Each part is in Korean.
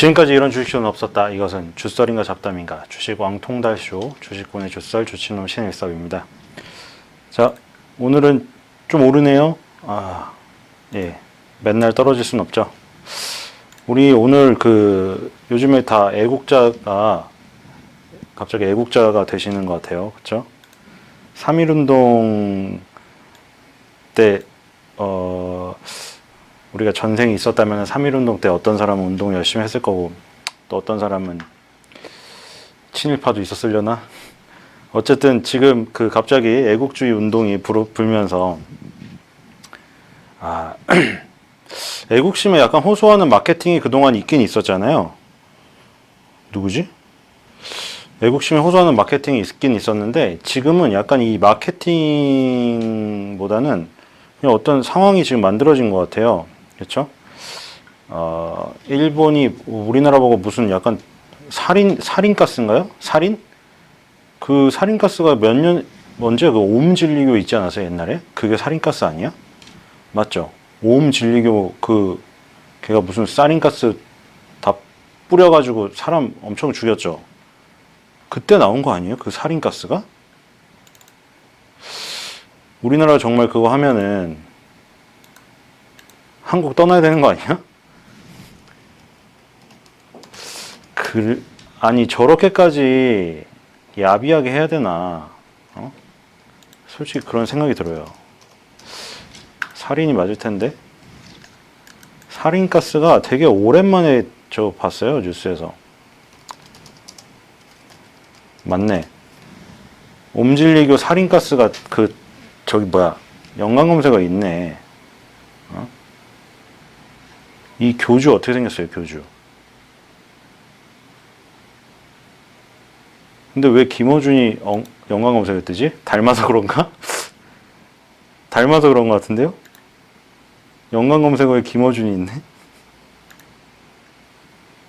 지금까지 이런 주식쇼는 없었다. 이것은 주썰인가 잡담인가 주식 왕통달쇼 주식권의 주썰 주치놈 신일섭입니다. 자, 오늘은 좀 오르네요. 예, 맨날 떨어질 순 없죠. 우리 오늘 요즘에 다 애국자가 갑자기 애국자가 되시는 것 같아요. 그쵸? 3.1운동 때 우리가 전생이 있었다면 3.1운동 때 어떤 사람은 운동 열심히 했을 거고 또 어떤 사람은 친일파도 있었으려나? 어쨌든 지금 갑자기 애국주의 운동이 불면서 애국심에 약간 호소하는 마케팅이 그동안 있긴 있었잖아요. 누구지? 애국심에 호소하는 마케팅이 있긴 있었는데 지금은 약간 이 마케팅보다는 그냥 어떤 상황이 지금 만들어진 것 같아요. 그렇죠? 일본이 우리나라 보고 무슨 약간 살인가스인가요? 살인? 그 살인가스가 언제 오음진리교 있지 않았어요, 옛날에? 그게 살인가스 아니야? 맞죠? 오음진리교 걔가 무슨 살인가스 다 뿌려가지고 사람 엄청 죽였죠? 그때 나온 거 아니에요? 그 살인가스가? 우리나라 정말 그거 하면은 한국 떠나야 되는 거 아니야? 아니 저렇게까지 야비하게 해야 되나? 솔직히 그런 생각이 들어요. 살인이 맞을 텐데. 살인가스가 되게 오랜만에 저 봤어요, 뉴스에서. 맞네. 옴진리교 살인가스가 연관검색어 있네. 이 교주 어떻게 생겼어요, 교주? 근데 왜 김어준이 연관검색어 뜨지? 닮아서 그런가? 닮아서 그런 것 같은데요? 연관검색어에 김어준이 있네?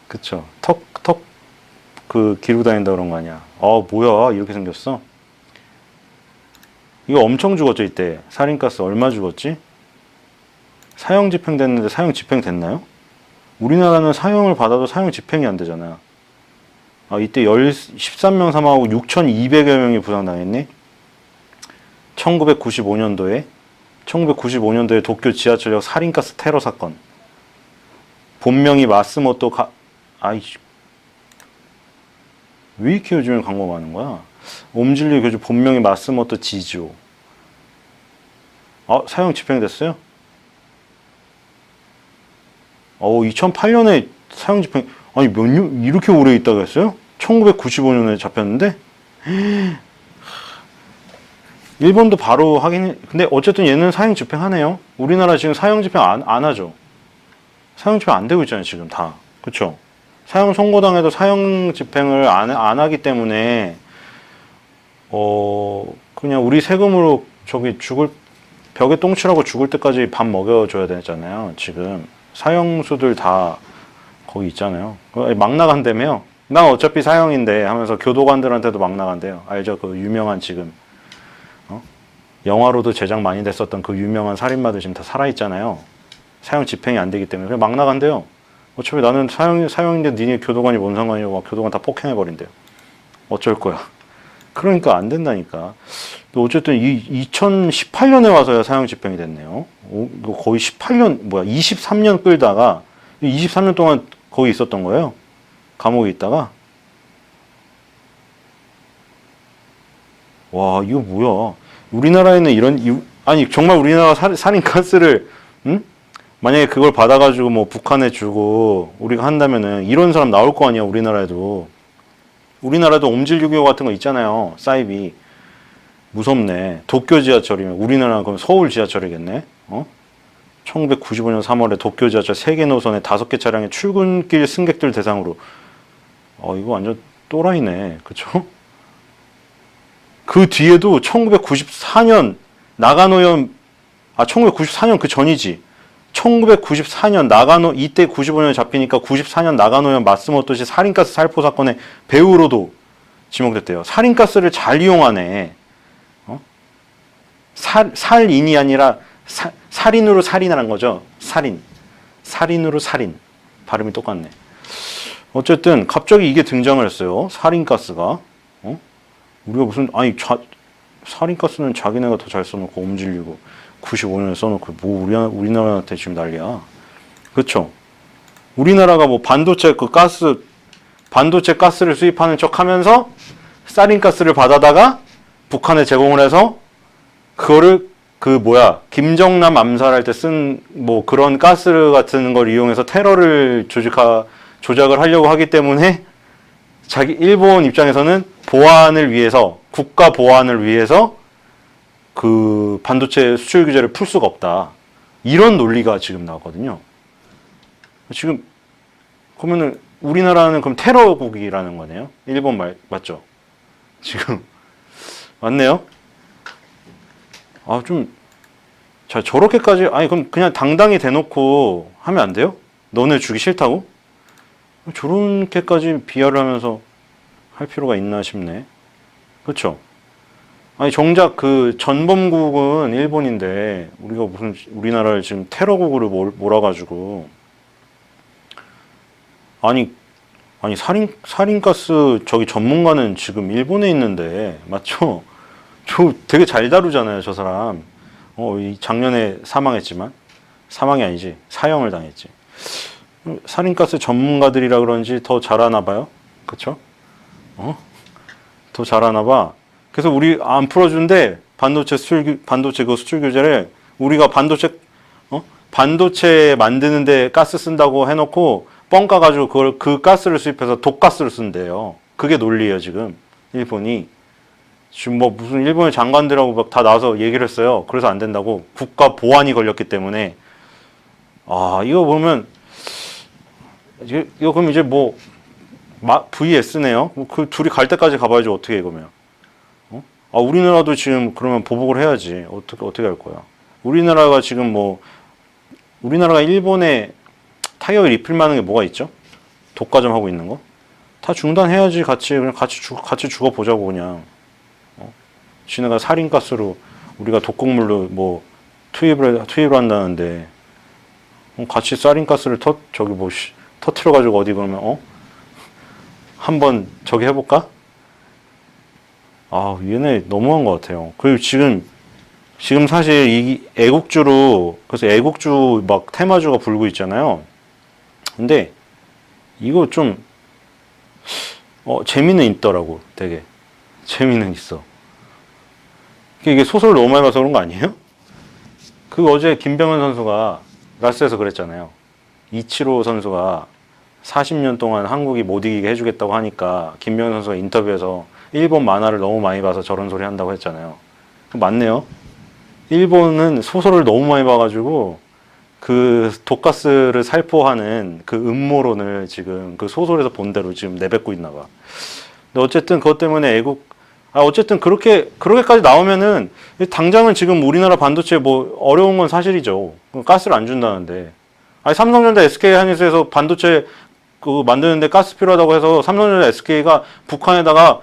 그쵸. 기르고 다닌다 그런 거 아니야. 뭐야, 이렇게 생겼어? 이거 엄청 죽었죠, 이때. 살인가스 얼마 죽었지? 사형 집행됐는데 사형 집행됐나요? 우리나라는 사형을 받아도 사형 집행이 안 되잖아요. 이때 13명 사망하고 6,200여 명이 부상당했네? 1995년도에 도쿄 지하철역 살인가스 테러 사건. 본명이 마스모토 왜 이렇게 요즘에 광고 많은 거야? 옴진리 교주 본명이 마스모토 지지오. 사형 집행됐어요? 2008년에 사형 집행, 아니 몇 년, 이렇게 오래 있다고 했어요? 1995년에 잡혔는데? 일본도 바로 하긴, 근데 어쨌든 얘는 사형 집행하네요. 우리나라 지금 사형 집행 안 하죠. 사형 집행 안 되고 있잖아요, 지금 다. 그쵸? 사형 선고당해도 사형 집행을 안 하기 때문에, 그냥 우리 세금으로 벽에 똥칠하고 죽을 때까지 밥 먹여줘야 되잖아요, 지금. 사형수들 다 거기 있잖아요. 막 나간다며요. 난 어차피 사형인데 하면서 교도관들한테도 막 나간대요. 알죠? 그 유명한 지금 영화로도 제작 많이 됐었던 그 유명한 살인마들 지금 다 살아있잖아요. 사형 집행이 안 되기 때문에 그냥 막 나간대요. 어차피 나는 사형인데 니네 교도관이 뭔 상관이고 막 교도관 다 폭행해버린대요. 어쩔 거야. 그러니까 안 된다니까. 어쨌든 2018년에 와서야 사형 집행이 됐네요. 이거 거의 23년 끌다가 23년 동안 거기 있었던 거예요. 감옥에 있다가. 와, 이거 뭐야? 우리나라에는 아니 정말 우리나라 살인가스를 만약에 그걸 받아가지고 뭐 북한에 주고 우리가 한다면은 이런 사람 나올 거 아니야, 우리나라에도. 우리나라도 옴질유교 같은 거 있잖아요. 사이비. 무섭네. 도쿄 지하철이면 우리나라는 그럼 서울 지하철이겠네. 1995년 3월에 도쿄 지하철 3개 노선에 5개 차량의 출근길 승객들 대상으로. 이거 완전 또라이네. 그쵸? 그 뒤에도 1994년 나가노현 1994년 그 전이지. 1994년 이때 95년에 잡히니까 94년 나가노현 마스모토시 살인가스 살포 사건의 배우로도 지목됐대요. 살인가스를 잘 이용하네. 살인이 아니라 살인으로 살인하는 거죠. 살인으로 살인. 발음이 똑같네. 어쨌든 갑자기 이게 등장을 했어요. 살인가스가. 어? 우리가 무슨 아니 살인가스는 자기네가 더 잘 써놓고 옴질리고 95년에 써놓고 뭐 우리나라한테 지금 난리야. 그렇죠? 우리나라가 뭐 반도체 가스를 수입하는 척하면서 살인가스를 받아다가 북한에 제공을 해서 그거를 김정남 암살할 때 쓴 뭐 그런 가스 같은 걸 이용해서 테러를 조작을 하려고 하기 때문에 일본 입장에서는 보안을 위해서 국가 보안을 위해서 그 반도체 수출 규제를 풀 수가 없다. 이런 논리가 지금 나왔거든요. 지금 그러면은 우리나라는 그럼 테러국이라는 거네요. 일본 말 맞죠? 지금 맞네요. 저렇게까지 그럼 그냥 당당히 대놓고 하면 안 돼요? 너네 주기 싫다고? 저렇게까지 비하를 하면서 할 필요가 있나 싶네. 그렇죠? 정작 그 전범국은 일본인데 우리가 무슨 우리나라를 지금 테러국으로 몰아가지고 살인가스 저기 전문가는 지금 일본에 있는데 맞죠? 저 되게 잘 다루잖아요, 저 사람. 작년에 사망했지만 사망이 아니지 사형을 당했지. 살인가스 전문가들이라 그런지 더 잘하나 봐요. 그쵸? 더 잘하나 봐. 그래서 우리 안 풀어준대. 반도체 그 수출 규제를 우리가 반도체 만드는데 가스 쓴다고 해놓고 뻥 까가지고 그 가스를 수입해서 독가스를 쓴대요. 그게 논리예요, 지금. 일본이. 지금 뭐 무슨 일본의 장관들하고 막 다 나와서 얘기를 했어요. 그래서 안 된다고. 국가 보안이 걸렸기 때문에. 이거 보면, 이거 그럼 이제 뭐, VS네요? 그 둘이 갈 때까지 가봐야지, 어떻게 이거면. 우리나라도 지금 그러면 보복을 해야지. 어떻게 할 거야. 우리나라가 지금 우리나라가 일본에 타이어 리필 많은 게 뭐가 있죠? 독과점 하고 있는 거? 다 중단해야지, 그냥 같이 죽어보자고, 그냥. 지네가 살인가스로 우리가 독극물로 투입을 한다는데 같이 살인가스를 터트려가지고 어디 그러면 한번 저기 해볼까? 얘네 너무한 것 같아요. 그리고 지금 사실 이 그래서 애국주 막 테마주가 불고 있잖아요. 근데 이거 좀 재미는 있더라고. 되게 재미는 있어. 이게 소설을 너무 많이 봐서 그런 거 아니에요? 어제 김병현 선수가 라스에서 그랬잖아요. 이치로 선수가 40년 동안 한국이 못 이기게 해주겠다고 하니까 김병현 선수가 인터뷰에서 일본 만화를 너무 많이 봐서 저런 소리 한다고 했잖아요. 맞네요. 일본은 소설을 너무 많이 봐가지고 그 독가스를 살포하는 그 음모론을 지금 그 소설에서 본 대로 지금 내뱉고 있나 봐. 근데 어쨌든 그것 때문에 어쨌든 그렇게까지 나오면은 당장은 지금 우리나라 반도체 어려운 건 사실이죠. 가스를 안 준다는데. 삼성전자 SK 하이닉스에서 반도체 만드는데 가스 필요하다고 해서 삼성전자 SK가 북한에다가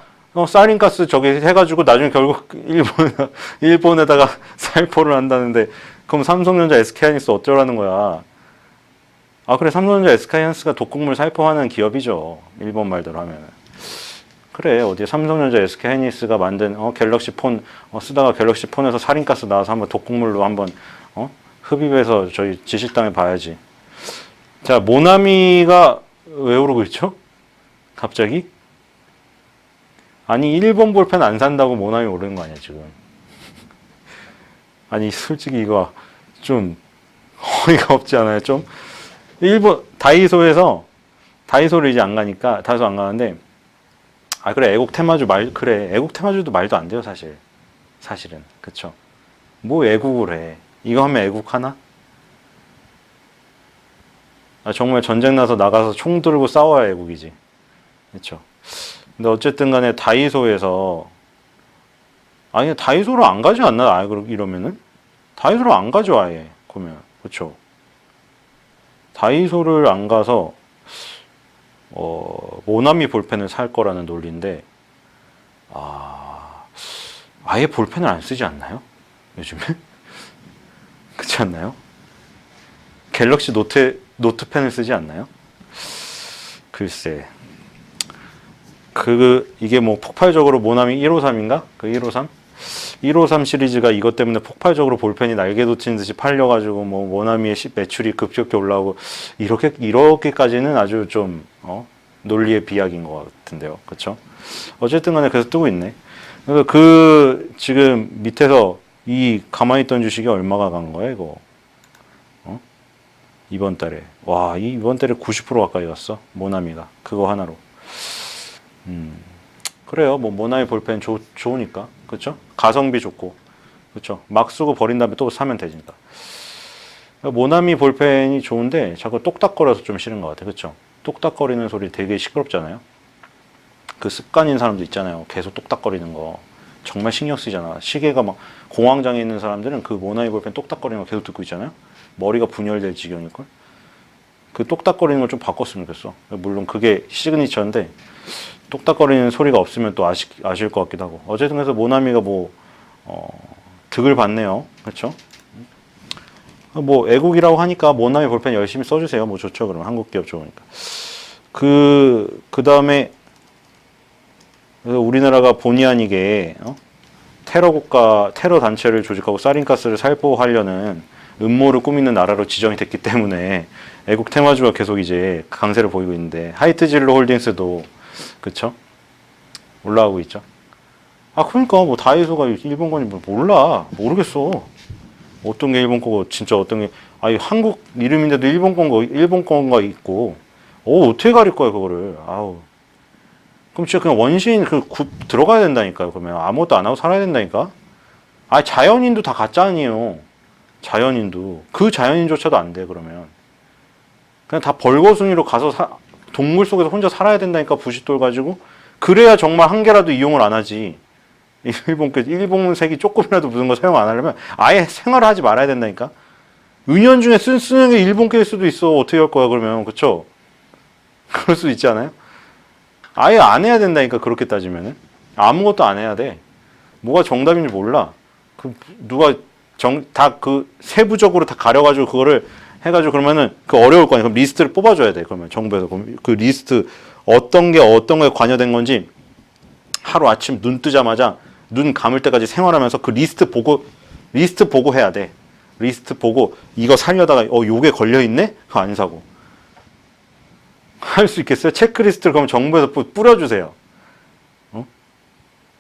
살인가스 저기 해가지고 나중에 결국 일본에다가 살포를 한다는데 그럼 삼성전자 SK 하이닉스 어쩌라는 거야. 그래, 삼성전자 SK 하이닉스가 독극물 살포하는 기업이죠. 일본 말대로 하면은. 그래, 어디 삼성전자 SK 하이닉스가 만든 갤럭시 폰 쓰다가 갤럭시 폰에서 살인가스 나와서 한번 독극물로 한번 흡입해서 저희 지식당에 봐야지. 자, 모나미가 왜 오르고 있죠? 갑자기? 일본 볼펜 안 산다고 모나미 오르는 거 아니야, 지금? 솔직히 이거 좀 어이가 없지 않아요, 좀? 일본 다이소를 이제 안 가니까 다이소 안 가는데 그래, 애국 테마주 애국 테마주도 말도 안 돼요, 사실은. 그쵸? 뭐 애국을 해. 이거 하면 애국하나? 정말 전쟁 나가서 총 들고 싸워야 애국이지. 그쵸? 근데 어쨌든 간에 다이소에서 다이소를 안 가지 않나? 이러면은? 다이소를 안 가죠, 아예. 그러면. 그쵸? 다이소를 안 가서 모나미 볼펜을 살 거라는 논리인데, 아예 볼펜을 안 쓰지 않나요? 요즘에? 그렇지 않나요? 갤럭시 노트펜을 쓰지 않나요? 글쎄. 이게 뭐 폭발적으로 모나미 153인가? 그 153? 153 시리즈가 이것 때문에 폭발적으로 볼펜이 날개 돋친 듯이 팔려가지고 뭐 모나미의 매출이 급격히 올라오고 이렇게까지는 아주 좀 논리의 비약인 것 같은데요, 그렇죠? 어쨌든간에 그래서 뜨고 있네. 그래서 지금 밑에서 이 가만히 있던 주식이 얼마가 간 거야 이거? 이번 달에 이번 달에 90% 가까이 갔어 모나미가 그거 하나로. 그래요. 뭐 모나미 볼펜 좋으니까 그렇죠? 가성비 좋고 그렇죠? 막 쓰고 버린 다음에 또 사면 되니까. 모나미 볼펜이 좋은데 자꾸 똑딱거려서 좀 싫은 것 같아. 그렇죠? 똑딱거리는 소리 되게 시끄럽잖아요. 그 습관인 사람도 있잖아요. 계속 똑딱거리는 거 정말 신경 쓰이잖아. 시계가 막 공황장애 있는 사람들은 그 모나미 볼펜 똑딱거리는 거 계속 듣고 있잖아요. 머리가 분열될 지경일걸. 그 똑딱거리는 걸 좀 바꿨으면 좋겠어. 물론 그게 시그니처인데 똑딱거리는 소리가 없으면 또 아실 것 같기도 하고. 어쨌든 그래서 모나미가 득을 봤네요. 그렇죠? 뭐 애국이라고 하니까 모나미 볼펜 열심히 써주세요. 뭐 좋죠. 그러면 한국 기업 좋으니까. 그 다음에 우리나라가 본의 아니게 테러 단체를 조직하고 사린가스를 살포하려는 음모를 꾸미는 나라로 지정이 됐기 때문에 애국 테마주가 계속 이제 강세를 보이고 있는데 하이트진로 홀딩스도 그쵸? 올라가고 있죠. 그러니까 뭐 다이소가 일본 건지 모르겠어. 어떤 게 일본 거고 진짜 어떤 게 한국 이름인데도 일본 건가 있고 어떻게 가릴 거야 그거를. 그럼 진짜 그냥 원시인 들어가야 된다니까요. 그러면 아무것도 안 하고 살아야 된다니까. 자연인도 다 가짜 아니에요. 자연인도 그 자연인조차도 안 돼. 그러면 그냥 다 벌거숭이로 가서 동물 속에서 혼자 살아야 된다니까. 부싯돌 가지고. 그래야 정말 한 개라도 이용을 안 하지. 일본색이 조금이라도 무슨 거 사용 안 하려면 아예 생활을 하지 말아야 된다니까. 은연중에 쓰는 게 일본계일 수도 있어. 어떻게 할 거야 그러면. 그쵸? 그럴 수 있지 않아요? 아예 안 해야 된다니까. 그렇게 따지면은 아무것도 안 해야 돼. 뭐가 정답인지 몰라. 누가 다 세부적으로 다 가려가지고 그거를 해가지고 그러면은 어려울 거 아니야. 그럼 리스트를 뽑아줘야 돼. 그러면 정부에서 그 리스트 어떤 거에 관여된 건지 하루 아침 눈 뜨자마자 눈 감을 때까지 생활하면서 그 리스트 보고 해야 돼. 리스트 보고 이거 살려다가 요게 걸려 있네? 그거 안 사고. 할 수 있겠어요? 체크리스트를 그럼 정부에서 뿌려주세요.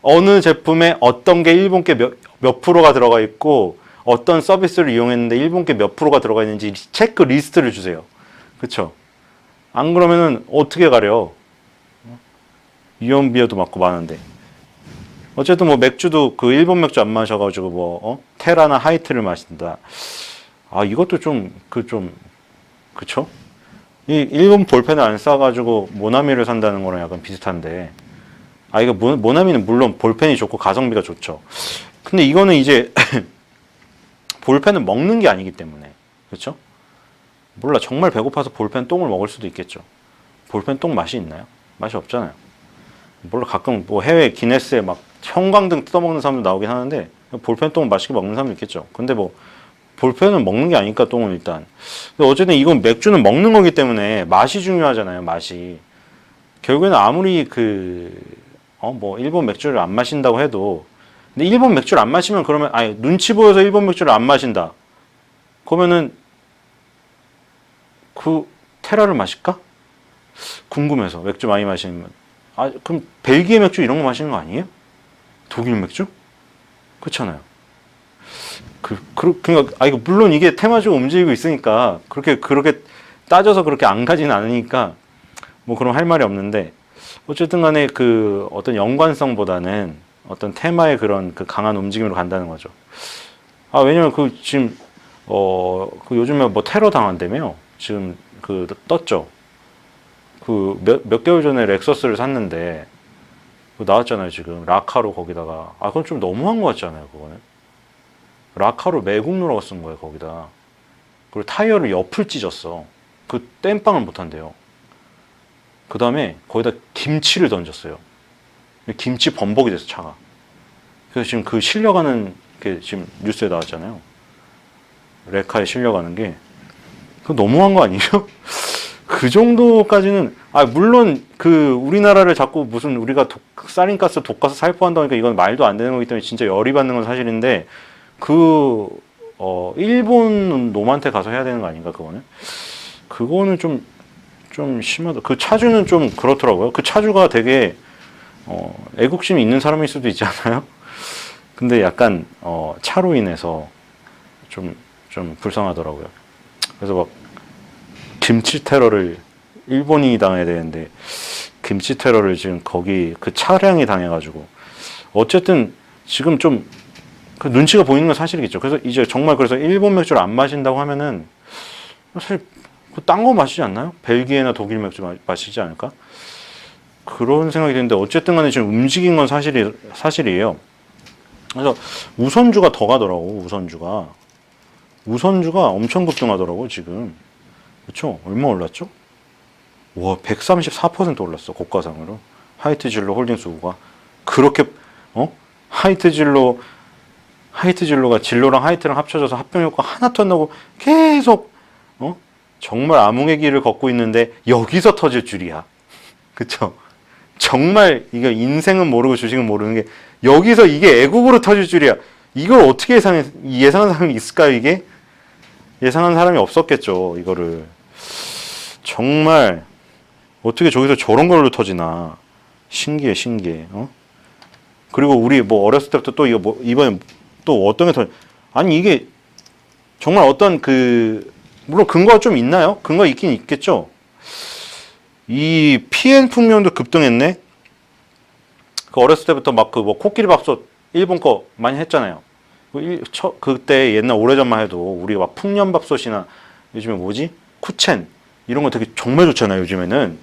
어느 제품에 어떤 게 일본계 몇 프로가 들어가 있고 어떤 서비스를 이용했는데 일본계 몇 프로가 들어가 있는지 체크리스트를 주세요. 그쵸? 안 그러면은 어떻게 가려? 위험비어도 맞고 많은데. 어쨌든 뭐 맥주도 일본 맥주 안 마셔가지고 테라나 하이트를 마신다. 이것도 그쵸? 이 일본 볼펜을 안 싸가지고 모나미를 산다는 거랑 약간 비슷한데. 이거 모나미는 물론 볼펜이 좋고 가성비가 좋죠. 근데 이거는 이제 볼펜은 먹는 게 아니기 때문에. 그쵸? 몰라. 정말 배고파서 볼펜 똥을 먹을 수도 있겠죠. 볼펜 똥 맛이 있나요? 맛이 없잖아요. 몰라. 가끔 해외 기네스에 막 형광등 뜯어먹는 사람도 나오긴 하는데 볼펜 똥 맛있게 먹는 사람도 있겠죠. 근데 볼펜은 먹는 게 아니니까 똥은 일단. 근데 어쨌든 이건 맥주는 먹는 거기 때문에 맛이 중요하잖아요. 맛이. 결국에는 아무리 일본 맥주를 안 마신다고 해도 근데 일본 맥주를 안 마시면 그러면 눈치 보여서 일본 맥주를 안 마신다. 그러면은 테라를 마실까? 궁금해서 맥주 많이 마시면 그럼 벨기에 맥주 이런 거 마시는 거 아니에요? 독일 맥주? 그렇잖아요. 그러니까 이거 물론 이게 테마주가 움직이고 있으니까 그렇게 따져서 그렇게 안 가지는 않으니까 뭐 그런 할 말이 없는데 어쨌든 간에 어떤 연관성보다는 어떤 테마의 그런 강한 움직임으로 간다는 거죠. 왜냐면 지금 요즘에 테러 당한다며요. 지금 떴죠. 몇 개월 전에 렉서스를 샀는데 나왔잖아요. 지금 라카로 거기다가 그건 좀 너무한 것 같잖아요. 그거는 라카로 매국노라고 쓴 거예요. 거기다. 그리고 타이어를 옆을 찢었어. 땜빵을 못 한대요. 그 다음에 거기다 김치를 던졌어요. 김치 범벅이 됐어, 차가. 그래서 지금 실려가는 게 지금 뉴스에 나왔잖아요. 레카에 실려가는 게. 그거 너무한 거 아니에요? 그 정도까지는 물론 그 우리나라를 자꾸 무슨 우리가 사린가스 독가스 살포한다니까 그러니까 이건 말도 안 되는 거기 때문에 진짜 열이 받는 건 사실인데 일본 놈한테 가서 해야 되는 거 아닌가 그거는 좀 심하다. 그 차주는 좀 그렇더라고요. 그 차주가 되게 애국심이 있는 사람일 수도 있잖아요. 근데 약간 차로 인해서 좀 불쌍하더라고요. 그래서 막 김치 테러를 일본인이 당해야 되는데 김치 테러를 지금 거기 그 차량이 당해가지고 어쨌든 지금 좀 그 눈치가 보이는 건 사실이겠죠. 그래서 이제 정말 그래서 일본 맥주를 안 마신다고 하면은 사실 딴 거 마시지 않나요? 벨기에나 독일 맥주 마시지 않을까? 그런 생각이 드는데 어쨌든 간에 지금 움직인 건 사실이에요. 그래서 우선주가 더 가더라고. 우선주가 엄청 급등하더라고 지금. 그렇죠? 얼마 올랐죠? 와, 134% 올랐어. 고가상으로. 하이트진로 홀딩스가 그렇게 하이트진로가 진로랑 하이트랑 합쳐져서 합병 효과 하나도 안 나고 계속 정말 암흑의 길을 걷고 있는데 여기서 터질 줄이야. 그쵸? 정말 이게 인생은 모르고 주식은 모르는 게 여기서 이게 애국으로 터질 줄이야. 이걸 어떻게 예상한 사람이 있을까요, 이게? 예상한 사람이 없었겠죠, 이거를. 정말 어떻게 저기서 저런 걸로 터지나. 신기해. 그리고 우리 뭐 어렸을 때부터 또 이거 이번에 또 어떤 게 아니 이게 정말 어떤 물론 근거가 좀 있나요? 근거 있긴 있겠죠. 이 PN 풍년도 급등했네. 그 어렸을 때부터 막 뭐 코끼리 밥솥 일본 거 많이 했잖아요. 그때 옛날 오래전만 해도 우리가 막 풍년 밥솥이나 요즘에 뭐지? 쿠첸 이런 거 되게 정말 좋잖아요. 요즘에는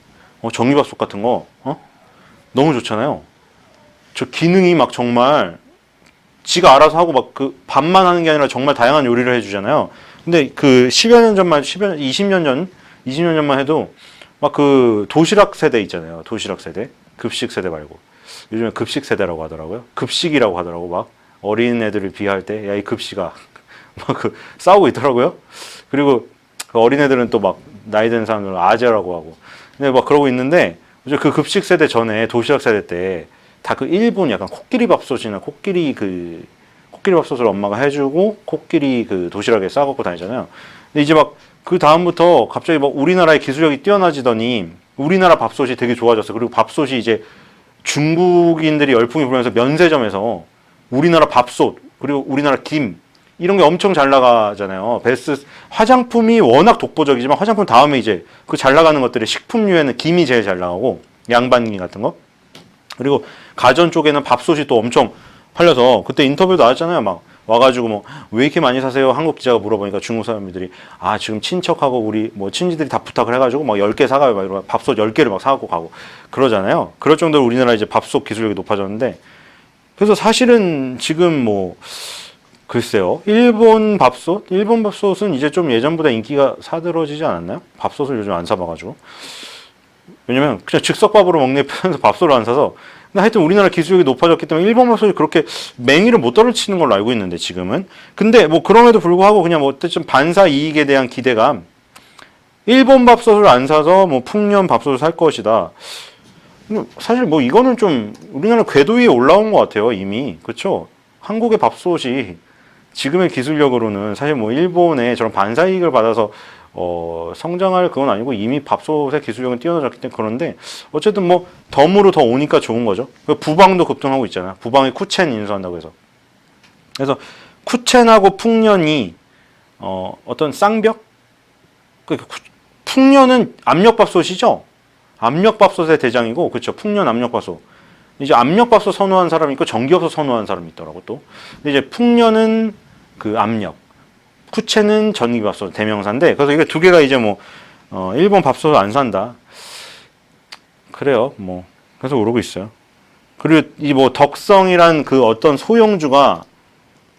전기밥솥 같은 거 너무 좋잖아요. 저 기능이 막 정말 지가 알아서 하고 막 그 밥만 하는 게 아니라 정말 다양한 요리를 해주잖아요. 근데 그 10여 년 전만 20년 전만 해도 막 그 도시락 세대 있잖아요. 도시락 세대, 급식 세대 말고 요즘에 급식 세대라고 하더라고요. 급식이라고 하더라고. 막 어린 애들을 비하할 때 야 이 급식아 막 그 싸우고 있더라고요. 그리고 그 어린 애들은 또 막 나이 든 사람들은 아재라고 하고 근데 막 그러고 있는데 그 급식 세대 전에 도시락 세대 때 다 그 일본 약간 코끼리 밥솥이나 코끼리 밥솥을 엄마가 해주고 코끼리 그 도시락에 싸갖고 다니잖아요. 근데 이제 막 그 다음부터 갑자기 막 우리나라의 기술력이 뛰어나지더니 우리나라 밥솥이 되게 좋아졌어. 그리고 밥솥이 이제 중국인들이 열풍이 불면서 면세점에서 우리나라 밥솥 그리고 우리나라 김 이런 게 엄청 잘 나가잖아요. 화장품이 워낙 독보적이지만 화장품 다음에 이제 그 잘 나가는 것들이 식품류에는 김이 제일 잘 나가고 양반김 같은 거. 그리고 가전 쪽에는 밥솥이 또 엄청 팔려서 그때 인터뷰도 나왔잖아요. 막 와가지고 뭐 왜 이렇게 많이 사세요? 한국 기자가 물어보니까 중국 사람들이 지금 친척하고 우리 뭐 친지들이 다 부탁을 해가지고 막 10개 사가요. 막 이러고 밥솥 10개를 막 사갖고 가고 그러잖아요. 그럴 정도로 우리나라 이제 밥솥 기술력이 높아졌는데 그래서 사실은 지금 뭐 글쎄요. 일본 밥솥은 이제 좀 예전보다 인기가 사들어지지 않았나요? 밥솥을 요즘 안 사봐가지고. 왜냐면 그냥 즉석밥으로 먹는 편에서 밥솥을 안 사서. 근데 하여튼 우리나라 기술력이 높아졌기 때문에 일본 밥솥이 그렇게 맹위를 못 떨어치는 걸로 알고 있는데 지금은. 근데 뭐 그럼에도 불구하고 그냥 뭐 어쨌든 반사 이익에 대한 기대감. 일본 밥솥을 안 사서 뭐 풍년 밥솥을 살 것이다. 사실 뭐 이거는 좀 우리나라 궤도 위에 올라온 것 같아요 이미. 그렇죠? 한국의 밥솥이 지금의 기술력으로는 사실 뭐 일본의 저런 반사 이익을 받아서 성장할 그건 아니고 이미 밥솥의 기술력은 뛰어나졌기 때문에 그런데 어쨌든 뭐 덤으로 더 오니까 좋은 거죠. 부방도 급등하고 있잖아. 부방이 쿠첸 인수한다고 해서. 그래서 쿠첸하고 풍년이 어떤 쌍벽? 풍년은 압력밥솥이죠. 압력밥솥의 대장이고 그렇죠. 풍년 압력밥솥. 이제 압력밥솥 선호하는 사람이 있고 전기밥솥 선호하는 사람이 있더라고 또. 근데 이제 풍년은 그 압력, 쿠첸은 전기밥솥 대명사인데 그래서 이게 두 개가 이제 뭐 일본 밥솥을 안 산다. 그래요. 뭐 그래서 오르고 있어요. 그리고 이 뭐 덕성이란 그 어떤 소형주가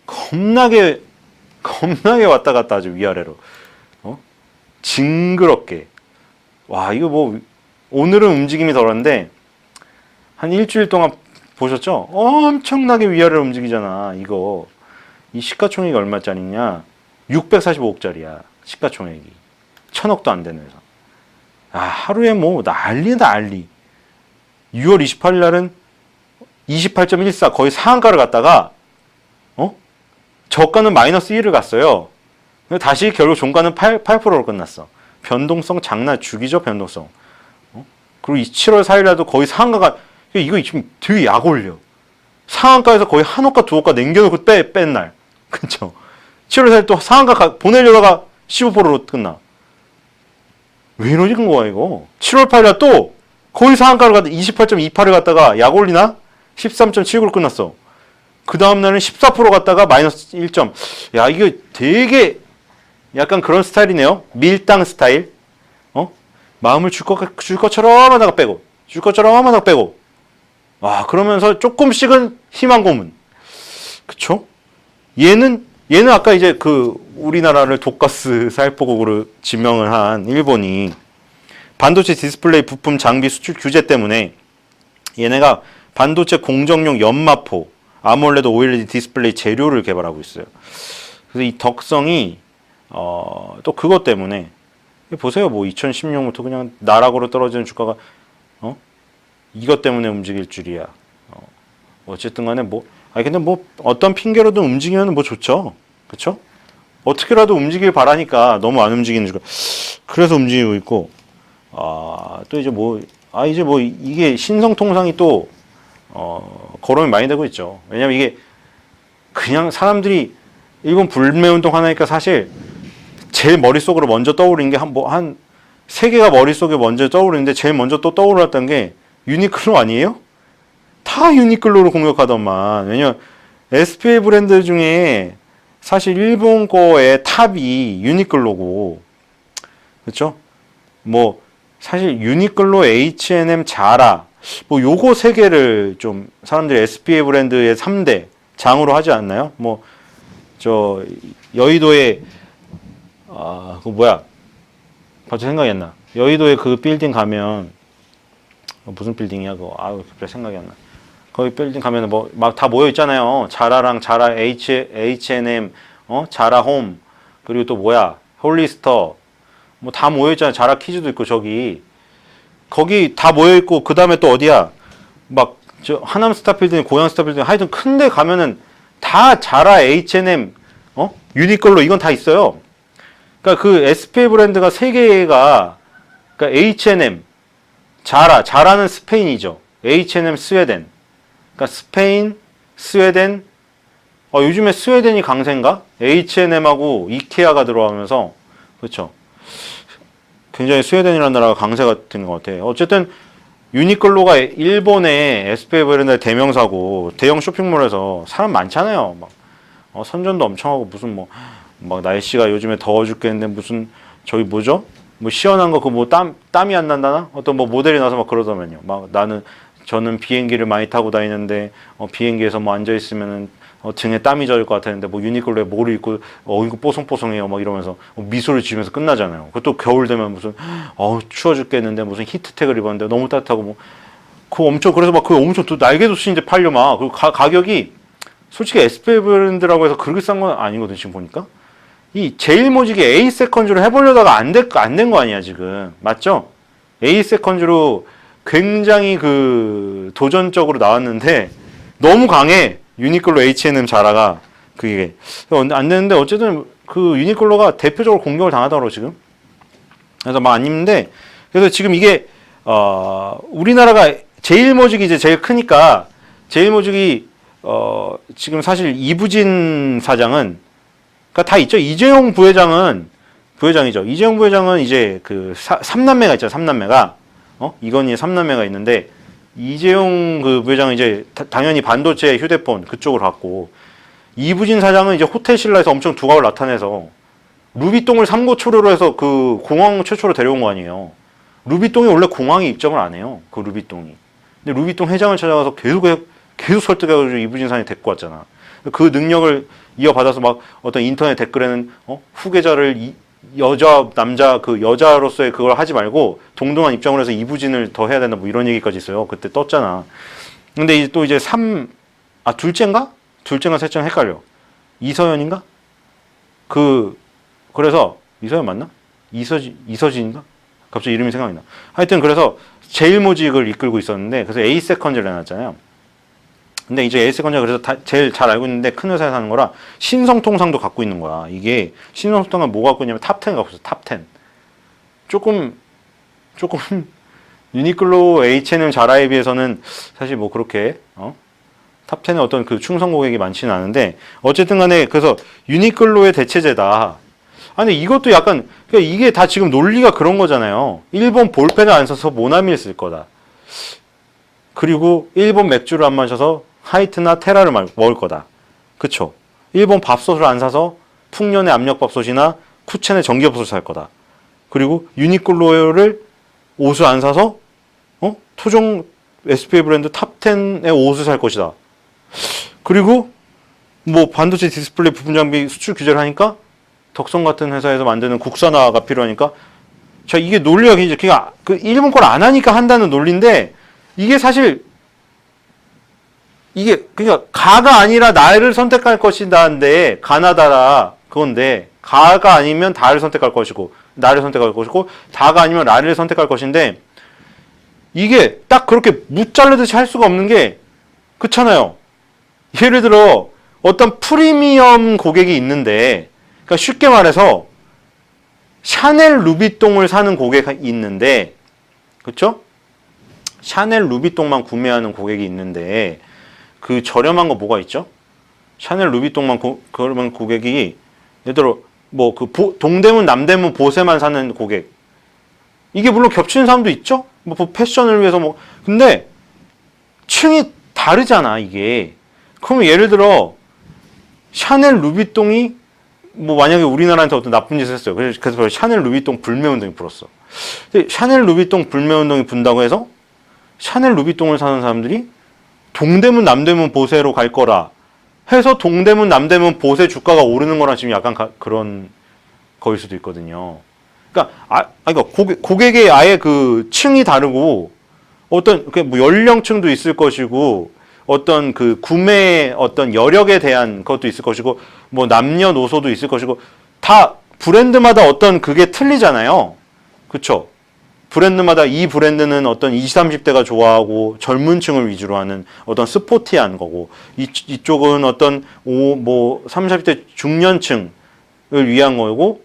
겁나게 왔다 갔다 아주 위아래로 징그럽게. 와 이거 뭐 오늘은 움직임이 덜한데 한 일주일 동안 보셨죠? 엄청나게 위아래로 움직이잖아. 이거 이 시가총액이 얼마짜리냐? 645억짜리야. 시가총액이 1000억도 안 되는 회사. 하루에 뭐 난리. 6월 28일 날은 28.14 거의 상한가를 갔다가 저가는 마이너스 1을 갔어요. 다시 결국 종가는 8%로 끝났어. 변동성 장난 죽이죠, 변동성. 그리고 7월 4일 날도 거의 상한가가 이거 지금 되게 약 올려. 상한가에서 거의 한 호가 두 호가 남겨놓고 뺀 날. 그쵸? 7월 4일 또 상한가 보내려다가 15%로 끝나. 왜 이러지 거야, 이거? 7월 8일 날 또 거의 상한가를 갔다 28.28을 갔다가 약 올리나? 13.79로 끝났어. 그 다음날은 14% 갔다가 마이너스 1점. 야, 이거 되게 약간 그런 스타일이네요. 밀당 스타일. 마음을 줄 것처럼 하다가 빼고, 줄 것처럼 하다가 빼고. 그러면서 조금씩은 희망 고문. 그쵸? 얘는 아까 이제 우리나라를 독가스 살포국으로 지명을 한 일본이 반도체 디스플레이 부품 장비 수출 규제 때문에 얘네가 반도체 공정용 연마포, 아몰레드 OLED 디스플레이 재료를 개발하고 있어요. 그래서 이 덕성이 또 그것 때문에 보세요. 뭐 2016년부터 그냥 나락으로 떨어지는 주가가 이것 때문에 움직일 줄이야. 어쨌든 간에 근데 어떤 핑계로든 움직이면 좋죠. 그쵸? 어떻게라도 움직이길 바라니까 너무 안 움직이는 주가. 그래서 움직이고 있고, 또 이제 이게 신성통상이 또, 거론이 많이 되고 있죠. 왜냐면 이게 그냥 사람들이 일본 불매운동 하나니까 사실 제일 머릿속으로 먼저 떠오르는 게 한 세 개가 머릿속에 먼저 떠오르는데 제일 먼저 또 떠올랐던 게 유니클로 아니에요? 다 유니클로로 공격하더만. 왜냐면 SPA 브랜드 중에 사실 일본 거의 탑이 유니클로고, 그렇죠? 사실 유니클로, H&M, 자라 요거 세 개를 좀 사람들이 SPA 브랜드의 3대 장으로 하지 않나요? 여의도에 갑자기 생각이 안 나. 여의도에 그 빌딩 가면 무슨 빌딩이야 그거? 갑자기 생각이 안 나. 거기 빌딩 가면 막 다 모여 있잖아요. 자라랑 자라 H&M, 자라 홈, 그리고 또 홀리스터, 다 모여 있잖아요. 자라 키즈도 있고 거기 다 모여 있고 그 다음에 또 어디야? 하남 스타필드니 고양 스타필드니 하여튼 큰데 가면은 다 자라, H&M, 유니클로 이건 다 있어요. 그러니까 그 SPA 브랜드가 세 개가 그러니까 H&M, 자라는 스페인이죠. H&M 스웨덴. 그러니까 스페인, 스웨덴, 요즘에 스웨덴이 강세인가? H&M하고 이케아가 들어가면서, 그렇죠. 굉장히 스웨덴이라는 나라가 강세가 된 것 같아요. 어쨌든 유니클로가 일본의 SPA 브랜드의 대명사고 대형 쇼핑몰에서 사람 많잖아요. 선전도 엄청 하고 무슨 날씨가 요즘에 더워 죽겠는데 무슨 저기 뭐죠? 시원한 거 땀이 안 난다나? 어떤 모델이 나서 그러더만요. 저는 비행기를 많이 타고 다니는데 비행기에서 앉아 있으면은 등에 땀이 젖을 것 같았는데 유니클로에 뭐를 입고 이거 뽀송뽀송해요 이러면서 미소를 지으면서 끝나잖아요. 그것도 겨울 되면 무슨 추워 죽겠는데 무슨 히트텍을 입었는데 너무 따뜻하고 그거 엄청 그래서 그거 엄청 또 날개도수인데 팔려 그리고 가격이 솔직히 SPA 브랜드라고 해서 그렇게 싼 건 아니거든. 지금 보니까 이 제일모직이 A 세컨즈로 해보려다가 안 된 거 아니야 지금. 맞죠? A 세컨즈로 굉장히 도전적으로 나왔는데 너무 강해. 유니클로, H&M, 자라가 그게 안 되는데 어쨌든 유니클로가 대표적으로 공격을 당하더라고 지금. 그래서 안 입는데 그래서 지금 이게 우리나라가 제일모직이 이제 제일 크니까 제일모직이 지금 사실 이부진 사장은 그러니까 다 있죠. 이재용 부회장이죠. 이재용 부회장은 이제 3남매가 있죠. 3남매가 이건희의 3남매가 있는데 이재용 부회장은 이제 당연히 반도체, 휴대폰 그쪽으로 갔고 이부진 사장은 이제 호텔 신라에서 엄청 두각을 나타내서 루비똥을 삼고초려로 해서 공항 최초로 데려온 거 아니에요. 루비똥이 원래 공항에 입점을 안 해요. 루비똥이. 근데 루비똥 회장을 찾아가서 계속 설득해가지고 이부진 사장이 데리고 왔잖아. 그 능력을 이어받아서 어떤 인터넷 댓글에는 후계자를 남자 여자로서의 그걸 하지 말고 동등한 입장을 해서 이부진을 더 해야 된다 이런 얘기까지 있어요. 그때 떴잖아. 근데 이제 또 이제 둘째인가 셋째인가 헷갈려. 이서연인가? 그래서 이서연 맞나? 이서진인가? 갑자기 이름이 생각이 나. 하여튼 그래서 제일모직을 이끌고 있었는데 그래서 에이세컨즈를 내놨잖아요. 근데 이제 에이세컨즈가 그래서 제일 잘 알고 있는데 큰 회사에서 하는 거라 신성통상도 갖고 있는 거야. 이게 신성통상은 뭐 갖고 있냐면 탑10 갖고 있어. 탑10. 조금 유니클로, H&M, 자라에 비해서는 사실 뭐 그렇게 탑10에 어떤 그 충성 고객이 많지는 않은데 어쨌든 간에 그래서 유니클로의 대체제다. 아니 이것도 약간 그러니까 이게 다 지금 논리가 그런 거잖아요. 일본 볼펜을 안 써서 모나미를 쓸 거다. 그리고 일본 맥주를 안 마셔서 하이트나 테라를 먹을 거다. 그쵸? 일본 밥솥을 안 사서 풍년의 압력밥솥이나 쿠첸의 전기밥솥을 살 거다. 그리고 유니클로를 옷을 안 사서 토종 SPA 브랜드 탑10의 옷을 살 것이다. 그리고 뭐 반도체 디스플레이 부품 장비 수출 규제를 하니까 덕성 같은 회사에서 만드는 국산화가 필요하니까 자 이게 논리가 굉장히 그러니까 그 일본 걸 안 하니까 한다는 논리인데 이게 사실 이게 그러니까 가가 아니라 나를 선택할 것이다인데 가나다라 그건데 가가 아니면 다를 선택할 것이고 나를 선택할 것이고 다가 아니면 나를 선택할 것인데 이게 딱 그렇게 무자르듯이 할 수가 없는 게 그렇잖아요. 예를 들어 어떤 프리미엄 고객이 있는데 그러니까 쉽게 말해서 샤넬 루비똥을 사는 고객이 있는데 그렇죠? 샤넬 루비똥만 구매하는 고객이 있는데 그 저렴한 거 뭐가 있죠? 샤넬 루비똥만 그러면 고객이 예를 들어 뭐 그 동대문 남대문 보세만 사는 고객 이게 물론 겹치는 사람도 있죠? 뭐 패션을 위해서 뭐 근데 층이 다르잖아 이게. 그러면 예를 들어 샤넬 루비똥이 뭐 만약에 우리나라한테 어떤 나쁜 짓을 했어요. 그래서 샤넬 루비똥 불매운동이 불었어. 근데 샤넬 루비똥 불매운동이 분다고 해서 샤넬 루비똥을 사는 사람들이 동대문 남대문 보세로 갈 거라 해서 동대문 남대문 보세 주가가 오르는 거랑 지금 약간 그런 거일 수도 있거든요. 그러니까 그러니까 고객의 아예 그 층이 다르고 어떤 뭐 연령층도 있을 것이고 어떤 그 구매 어떤 여력에 대한 것도 있을 것이고 뭐 남녀노소도 있을 것이고 다 브랜드마다 어떤 그게 틀리잖아요. 그렇죠? 브랜드마다 이 브랜드는 어떤 20, 30대가 좋아하고 젊은 층을 위주로 하는 어떤 스포티한 거고 이쪽은 어떤 뭐 30, 40대 중년층을 위한 거고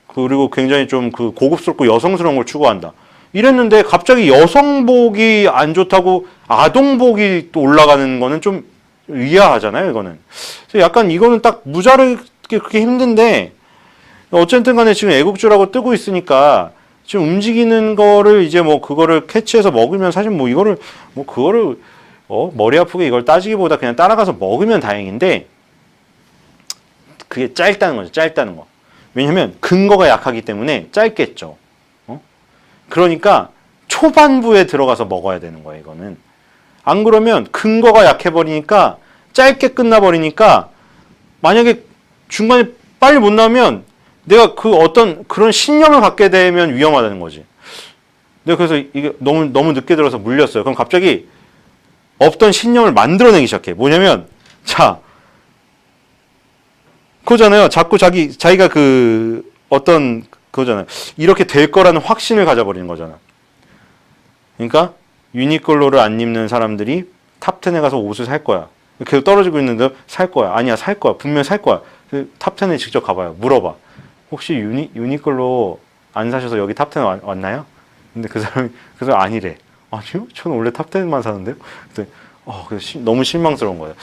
그리고 굉장히 좀 그 고급스럽고 여성스러운 걸 추구한다. 이랬는데 갑자기 여성복이 안 좋다고 아동복이 또 올라가는 거는 좀 의아하잖아요, 이거는. 그래서 약간 이거는 딱 무자르게 그렇게 힘든데 어쨌든 간에 지금 애국주라고 뜨고 있으니까 지금 움직이는 거를 이제 뭐 그거를 캐치해서 먹으면 사실 뭐 이거를 뭐 그거를 머리 아프게 이걸 따지기보다 그냥 따라가서 먹으면 다행인데 그게 짧다는 거죠, 짧다는 거. 왜냐면 근거가 약하기 때문에 짧겠죠. 그러니까 초반부에 들어가서 먹어야 되는 거예요, 이거는. 안 그러면 근거가 약해버리니까 짧게 끝나버리니까 만약에 중간에 빨리 못 나오면 내가 그 어떤 그런 신념을 갖게 되면 위험하다는 거지. 내가 그래서 이게 너무 늦게 들어서 물렸어요. 그럼 갑자기 없던 신념을 만들어내기 시작해. 뭐냐면, 자, 그거잖아요. 자꾸 자기가 그 어떤 그거잖아요. 이렇게 될 거라는 확신을 가져버리는 거잖아. 그러니까 유니클로를 안 입는 사람들이 탑10에 가서 옷을 살 거야. 계속 떨어지고 있는데 살 거야. 아니야, 살 거야. 분명 살 거야. 탑10에 직접 가봐요. 물어봐. 혹시 유니클로 안 사셔서 여기 탑10에 왔나요? 근데 그 사람 아니래. 아니요? 저는 원래 탑10만 사는데요? 그래서 너무 실망스러운 거예요.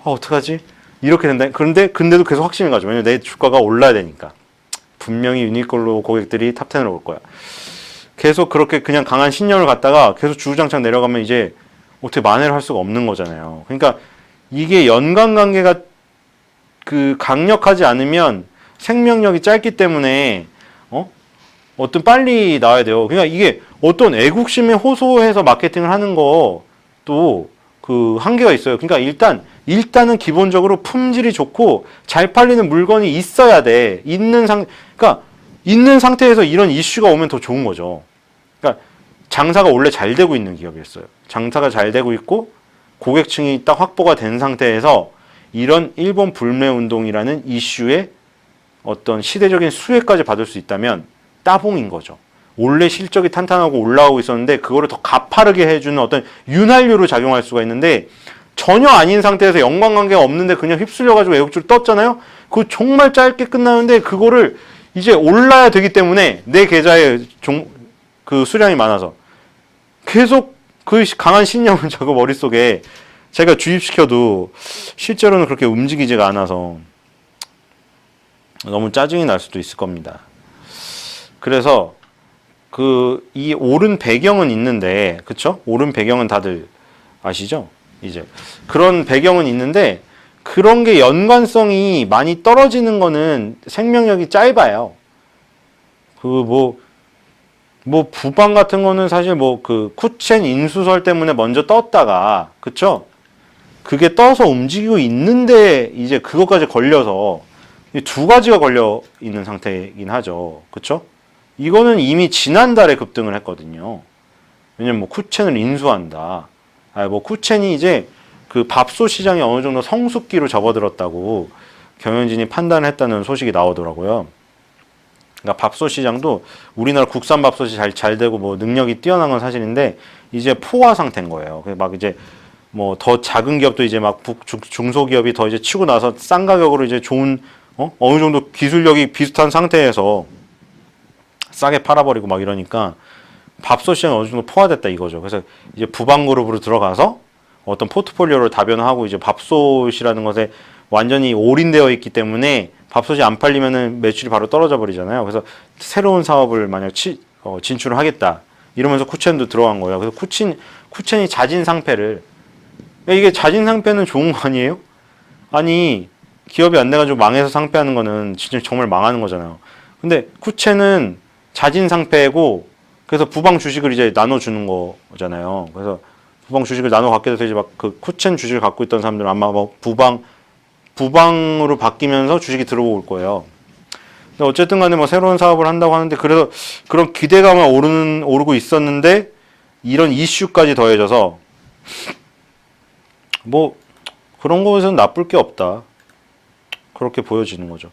어떡하지? 이렇게 된다. 근데도 계속 확신을 가져. 왜냐면 내 주가가 올라야 되니까. 분명히 유니클로 고객들이 탑10으로 올 거야. 계속 그렇게 그냥 강한 신념을 갖다가 계속 주구장창 내려가면 이제 어떻게 만회를 할 수가 없는 거잖아요. 그러니까 이게 연관관계가 그 강력하지 않으면 생명력이 짧기 때문에 어떤 빨리 나와야 돼요. 그러니까 이게 어떤 애국심에 호소해서 마케팅을 하는 것도 그 한계가 있어요. 그러니까 일단은 기본적으로 품질이 좋고 잘 팔리는 물건이 있어야 돼. 그러니까 있는 상태에서 이런 이슈가 오면 더 좋은 거죠. 그러니까 장사가 원래 잘 되고 있는 기업이었어요. 장사가 잘 되고 있고 고객층이 딱 확보가 된 상태에서 이런 일본 불매 운동이라는 이슈에 어떤 시대적인 수혜까지 받을 수 있다면 따봉인 거죠. 원래 실적이 탄탄하고 올라오고 있었는데 그거를 더 가파르게 해주는 어떤 윤활유로 작용할 수가 있는데 전혀 아닌 상태에서 연관관계가 없는데 그냥 휩쓸려가지고 애국주를 떴잖아요. 그거 정말 짧게 끝나는데 그거를 이제 올라야 되기 때문에 내 계좌에 그 수량이 많아서 계속 그 강한 신념을 자꾸 머릿속에 제가 주입시켜도 실제로는 그렇게 움직이지가 않아서 너무 짜증이 날 수도 있을 겁니다. 그래서 이 옳은 배경은 있는데, 그쵸? 옳은 배경은 다들 아시죠? 이제 그런 배경은 있는데 그런 게 연관성이 많이 떨어지는 거는 생명력이 짧아요. 부방 같은 거는 사실 그 쿠첸 인수설 때문에 먼저 떴다가, 그쵸? 그게 떠서 움직이고 있는데 이제 그것까지 걸려서 두 가지가 걸려 있는 상태이긴 하죠. 그쵸? 이거는 이미 지난달에 급등을 했거든요. 왜냐면 쿠첸을 인수한다. 쿠첸이 이제 그 밥솥 시장이 어느 정도 성숙기로 접어들었다고 경영진이 판단했다는 소식이 나오더라고요. 그러니까 밥솥 시장도 우리나라 국산 밥솥이 잘 되고 능력이 뛰어난 건 사실인데 이제 포화 상태인 거예요. 막 이제 더 작은 기업도 이제 막 중소기업이 더 이제 치고 나서 싼 가격으로 이제 좋은 어느 정도 기술력이 비슷한 상태에서 싸게 팔아버리고 막 이러니까 밥솥 시장이 어느 정도 포화됐다 이거죠. 그래서 이제 부방그룹으로 들어가서 어떤 포트폴리오를 다변화하고 이제 밥솥이라는 것에 완전히 올인되어 있기 때문에 밥솥이 안 팔리면은 매출이 바로 떨어져 버리잖아요. 그래서 새로운 사업을 만약 진출을 하겠다 이러면서 쿠첸도 들어간 거예요. 그래서 쿠첸이 자진 상패를, 이게 자진 상패는 좋은 거 아니에요? 아니 기업이 안 돼가지고 망해서 상패하는 거는 진짜 정말 망하는 거잖아요. 근데 쿠첸은 자진 상패고 그래서 부방 주식을 이제 나눠주는 거잖아요. 그래서 부방 주식을 나눠 갖게 돼서 이제 막 그 쿠첸 주식을 갖고 있던 사람들은 아마 부방으로 바뀌면서 주식이 들어올 거예요. 근데 어쨌든 간에 새로운 사업을 한다고 하는데 그래서 그런 기대감은 오르고 있었는데 이런 이슈까지 더해져서 그런 거에서는 나쁠 게 없다. 그렇게 보여지는 거죠.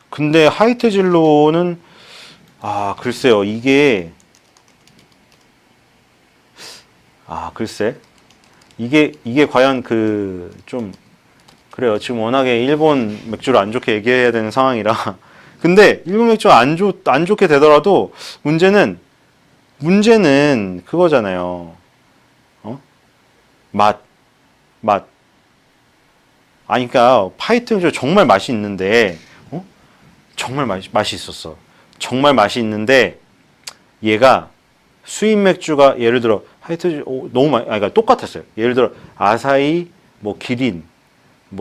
근데 하이트 진로는 글쎄요. 글쎄. 이게 과연 그래요. 지금 워낙에 일본 맥주를 안 좋게 얘기해야 되는 상황이라. 근데 일본 맥주 안 좋게 되더라도 문제는 그거잖아요. 맛. 그러니까 파이트 맥주 정말 맛이 있는데, 정말 맛이 있었어. 정말 맛이 있는데 얘가 수입 맥주가 예를 들어 하이트 너무 그러니까 똑같았어요. 예를 들어 아사히, 기린,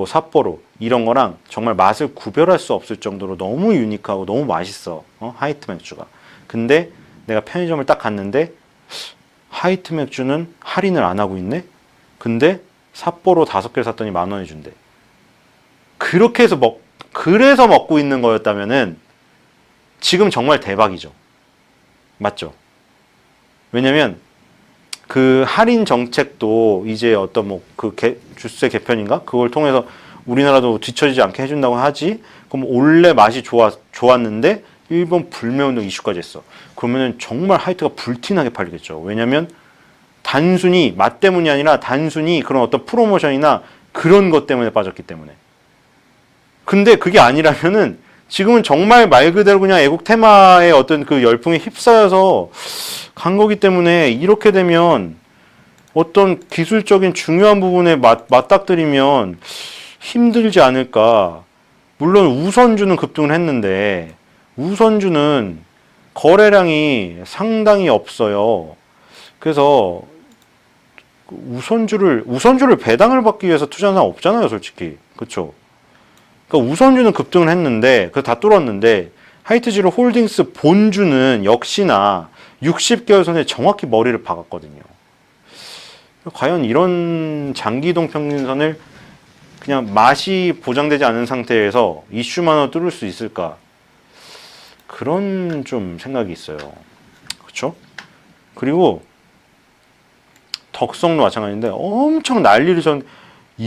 삿포로 이런 거랑 정말 맛을 구별할 수 없을 정도로 너무 유니크하고 너무 맛있어. 하이트 맥주가. 근데 내가 편의점을 딱 갔는데 하이트 맥주는 할인을 안 하고 있네. 근데 삿포로 5개를 샀더니 10,000원에 준대. 그렇게 해서 그래서 먹고 있는 거였다면은 지금 정말 대박이죠. 맞죠? 왜냐면 그 할인 정책도 이제 어떤 주세 개편인가? 그걸 통해서 우리나라도 뒤처지지 않게 해준다고 하지? 그럼 원래 맛이 좋았는데 일본 불매운동 이슈까지 했어. 그러면은 정말 하이트가 불티나게 팔리겠죠. 왜냐면 단순히 맛 때문이 아니라 단순히 그런 어떤 프로모션이나 그런 것 때문에 빠졌기 때문에. 근데 그게 아니라면은 지금은 정말 말 그대로 그냥 애국 테마의 어떤 그 열풍에 휩싸여서 간 거기 때문에 이렇게 되면 어떤 기술적인 중요한 부분에 맞닥뜨리면 힘들지 않을까. 물론 우선주는 급등을 했는데 우선주는 거래량이 상당히 없어요. 그래서 우선주를 배당을 받기 위해서 투자하는 사람 없잖아요, 솔직히. 그렇죠? 그러니까 우선주는 급등을 했는데 다 뚫었는데 하이트지로 홀딩스 본주는 역시나 60개월 선에 정확히 머리를 박았거든요. 과연 이런 장기이동 평균선을 그냥 맛이 보장되지 않은 상태에서 이슈만으로 뚫을 수 있을까? 그런 좀 생각이 있어요. 그렇죠? 그리고 덕성도 마찬가지인데 엄청 난리를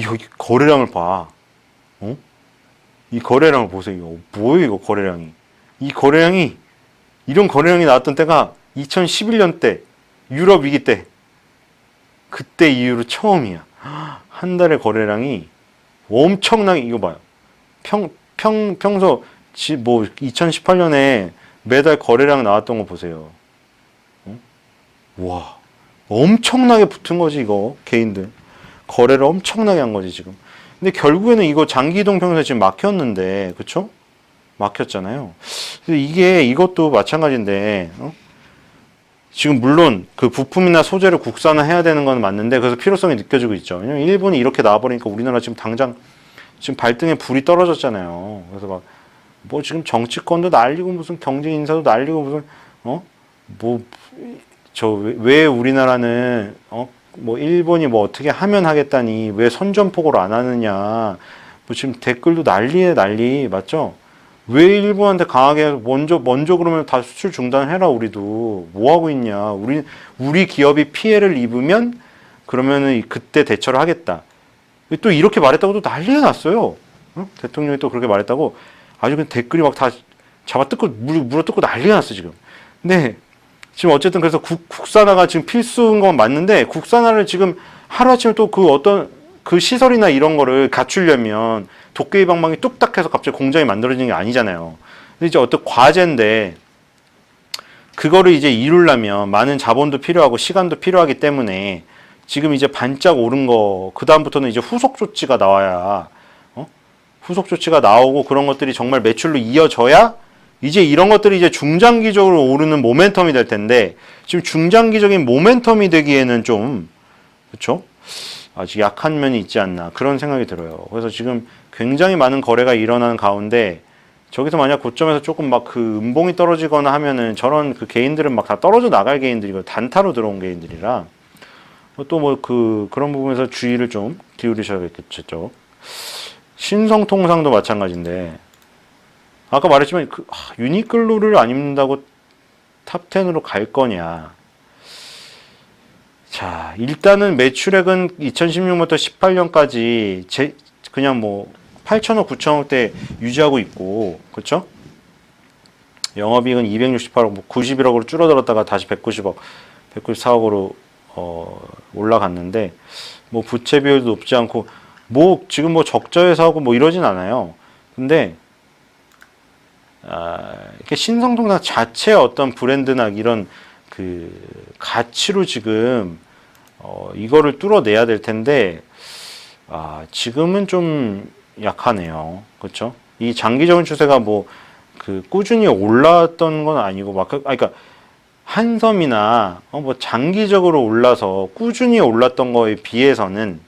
여기 거래량을 봐. 이 거래량을 보세요. 뭐예요, 이거 거래량이. 이 거래량이 이런 거래량이 나왔던 때가 2011년 때 유럽 위기 때 그때 이후로 처음이야. 한 달에 거래량이 엄청나게 이거 봐요. 평소 뭐 2018년에 매달 거래량 나왔던 거 보세요. 와, 엄청나게 붙은 거지 이거 개인들 거래를 엄청나게 한 거지 지금. 근데 결국에는 이거 장기 이동평균선 지금 막혔는데, 그쵸? 막혔잖아요. 그래서 이것도 마찬가지인데, 지금 물론 그 부품이나 소재를 국산화해야 되는 건 맞는데, 그래서 필요성이 느껴지고 있죠. 왜냐면 일본이 이렇게 나와버리니까 우리나라 지금 당장 지금 발등에 불이 떨어졌잖아요. 그래서 막, 뭐 지금 정치권도 날리고 무슨 경제 인사도 날리고 무슨, 왜 우리나라는, 뭐 일본이 뭐 어떻게 하면 하겠다니 왜 선전포고를 안 하느냐 뭐 지금 댓글도 난리에 난리 맞죠? 왜 일본한테 강하게 먼저 그러면 다 수출 중단해라 우리도 뭐 하고 있냐 우리 기업이 피해를 입으면 그러면은 그때 대처를 하겠다 또 이렇게 말했다고 또 난리가 났어요. 대통령이 또 그렇게 말했다고 아주 그냥 댓글이 막 다 잡아뜯고 물어뜯고 난리가 났어 지금. 근데 지금 어쨌든 그래서 국산화가 지금 필수인 건 맞는데 국산화를 지금 하루아침에 또 그 어떤 그 시설이나 이런 거를 갖추려면 도깨비 방망이 뚝딱 해서 갑자기 공장이 만들어지는 게 아니잖아요. 근데 이제 어떤 과제인데 그거를 이제 이루려면 많은 자본도 필요하고 시간도 필요하기 때문에 지금 이제 반짝 오른 거 그다음부터는 이제 후속 조치가 나와야 후속 조치가 나오고 그런 것들이 정말 매출로 이어져야 이제 이런 것들이 이제 중장기적으로 오르는 모멘텀이 될 텐데 지금 중장기적인 모멘텀이 되기에는 좀 그렇죠? 아직 약한 면이 있지 않나 그런 생각이 들어요. 그래서 지금 굉장히 많은 거래가 일어나는 가운데 저기서 만약 고점에서 조금 막 그 음봉이 떨어지거나 하면은 저런 그 개인들은 막 다 떨어져 나갈 개인들이고 단타로 들어온 개인들이라 또 뭐 그런 부분에서 주의를 좀 기울이셔야겠죠. 신성통상도 마찬가지인데. 아까 말했지만 유니클로를 안 입는다고 탑10으로 갈 거냐. 자, 일단은 매출액은 2016년부터 18년까지 그냥 뭐 8천억, 9천억대 유지하고 있고, 그렇죠? 영업이익은 268억, 뭐 91억으로 줄어들었다가 다시 190억, 194억으로 올라갔는데, 뭐 부채 비율도 높지 않고, 뭐 지금 뭐 적자회사 하고 뭐 이러진 않아요. 근데 이렇게 신성통상 자체의 어떤 브랜드나 이런 그 가치로 지금 이거를 뚫어내야 될 텐데 지금은 좀 약하네요. 그렇죠? 이 장기적인 추세가 뭐 그 꾸준히 올랐던 건 아니고 그러니까 한섬이나 뭐 장기적으로 올라서 꾸준히 올랐던 거에 비해서는